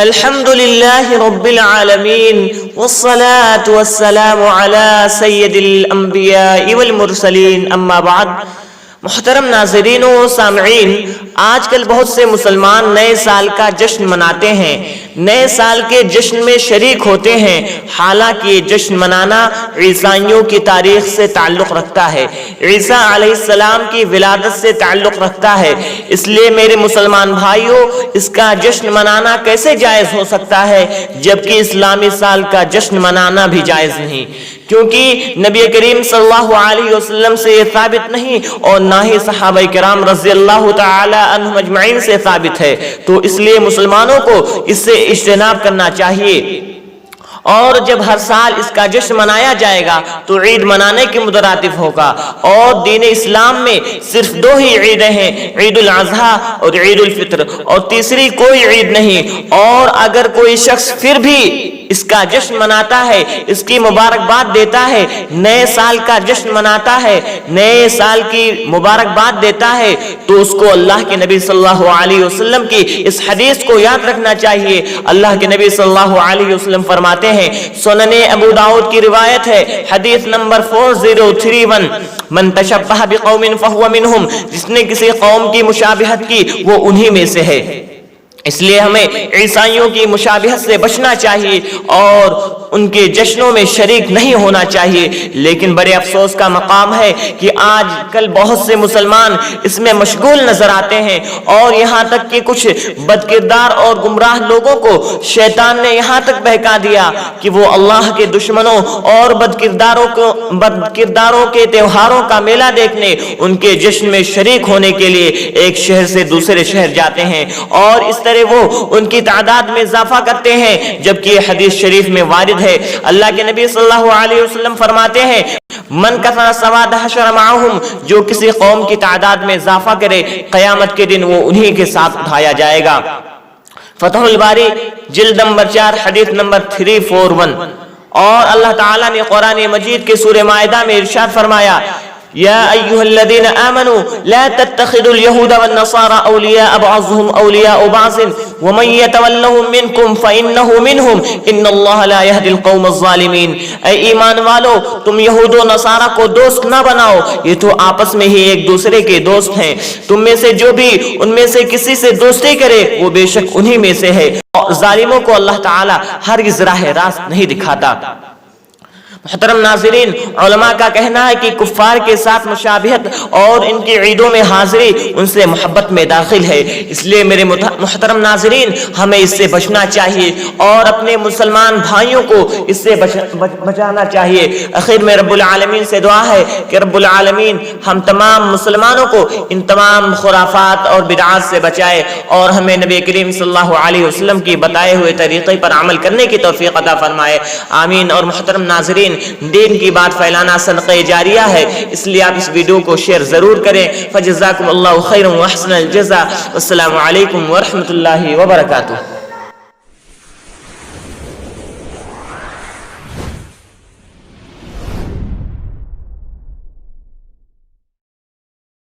الحمد لله رب العالمين والصلاة والسلام على سید الانبیاء والمرسلین اما بعد۔ محترم ناظرین و سامعین، آج کل بہت سے مسلمان نئے سال کا جشن مناتے ہیں، نئے سال کے جشن میں شریک ہوتے ہیں، حالانکہ یہ جشن منانا عیسائیوں کی تاریخ سے تعلق رکھتا ہے، عیسیٰ علیہ السلام کی ولادت سے تعلق رکھتا ہے۔ اس لیے میرے مسلمان بھائیوں، اس کا جشن منانا کیسے جائز ہو سکتا ہے جبکہ اسلامی سال کا جشن منانا بھی جائز نہیں، کیونکہ نبی کریم صلی اللہ علیہ وسلم سے یہ ثابت نہیں اور نہ ہی صحابہ کرام رضی اللہ تعالی عنہم اجمعین سے ثابت ہے، تو اس لیے مسلمانوں کو اس سے اجتناب کرنا چاہیے۔ اور جب ہر سال اس کا جشن منایا جائے گا تو عید منانے کے مترادف ہوگا، اور دین اسلام میں صرف دو ہی عیدیں ہیں، عید الاضحیٰ اور عید الفطر، اور تیسری کوئی عید نہیں۔ اور اگر کوئی شخص پھر بھی اس کا جشن مناتا ہے، اس کی مبارکباد دیتا ہے، نئے سال کا جشن مناتا ہے، نئے سال کی مبارکباد دیتا ہے، تو اس کو اللہ کے نبی صلی اللہ علیہ وسلم کی اس حدیث کو یاد رکھنا چاہیے۔ اللہ کے نبی صلی اللہ علیہ وسلم فرماتے ہیں، سنن ابو داؤد کی روایت ہے، حدیث نمبر 4031، من تشبہ بقوم فہو منہم، جس نے کسی قوم کی مشابہت کی وہ انہی میں سے ہے۔ اس لیے ہمیں عیسائیوں کی مشابہت سے بچنا چاہیے اور ان کے جشنوں میں شریک نہیں ہونا چاہیے۔ لیکن بڑے افسوس کا مقام ہے کہ آج کل بہت سے مسلمان اس میں مشغول نظر آتے ہیں، اور یہاں تک کہ کچھ بد کردار اور گمراہ لوگوں کو شیطان نے یہاں تک بہکا دیا کہ وہ اللہ کے دشمنوں اور بد کرداروں کے تہواروں کا میلہ دیکھنے، ان کے جشن میں شریک ہونے کے لیے ایک شہر سے دوسرے شہر جاتے ہیں، اور اس طرح وہ ان کی تعداد میں اضافہ کرتے ہیں، جبکہ یہ حدیث شریف میں وارد ہے۔ اللہ کے نبی صلی اللہ علیہ وسلم فرماتے ہیں، من کثر سواد حشر معہم، جو کسی قوم کی تعداد میں اضافہ کرے قیامت کے دن وہ انہی کے ساتھ اٹھایا جائے گا۔ فتح الباری جلد نمبر 4 حدیث نمبر 341۔ اور اللہ تعالیٰ نے قرآن مجید کے سورہ مائدہ میں ارشاد فرمایا، یا ایہا الذین آمنوا لا تتخذوا اليہود والنصارى اولیاء بعضهم اولیاء بعض ومن یتولهم منکم فإنه منهم ان اللہ لا یہدی القوم الظالمین۔ اے ایمان والو، تم یہود و نصارہ کو دوست نہ بناؤ، یہ تو آپس میں ہی ایک دوسرے کے دوست ہیں، تم میں سے جو بھی ان میں سے کسی سے دوستی کرے وہ بے شک انہی میں سے ہے، اور ظالموں کو اللہ تعالی ہرگز راہ راست نہیں دکھاتا۔ محترم ناظرین، علماء کا کہنا ہے کہ کفار کے ساتھ مشابہت اور ان کی عیدوں میں حاضری ان سے محبت میں داخل ہے۔ اس لیے میرے محترم ناظرین، ہمیں اس سے بچنا چاہیے اور اپنے مسلمان بھائیوں کو اس سے بچانا چاہیے۔ آخر میں رب العالمین سے دعا ہے کہ رب العالمین ہم تمام مسلمانوں کو ان تمام خرافات اور بدعات سے بچائے، اور ہمیں نبی کریم صلی اللہ علیہ وسلم کی بتائے ہوئے طریقے پر عمل کرنے کی توفیق عطا فرمائے، آمین۔ اور محترم ناظرین، دین کی بات پھیلانا صدقہ جاریہ ہے، اس لیے آپ اس ویڈیو کو شیئر ضرور کریں۔ فجزاکم اللہ خیرا واحسن الجزاء، والسلام علیکم ورحمۃ اللہ وبرکاتہ۔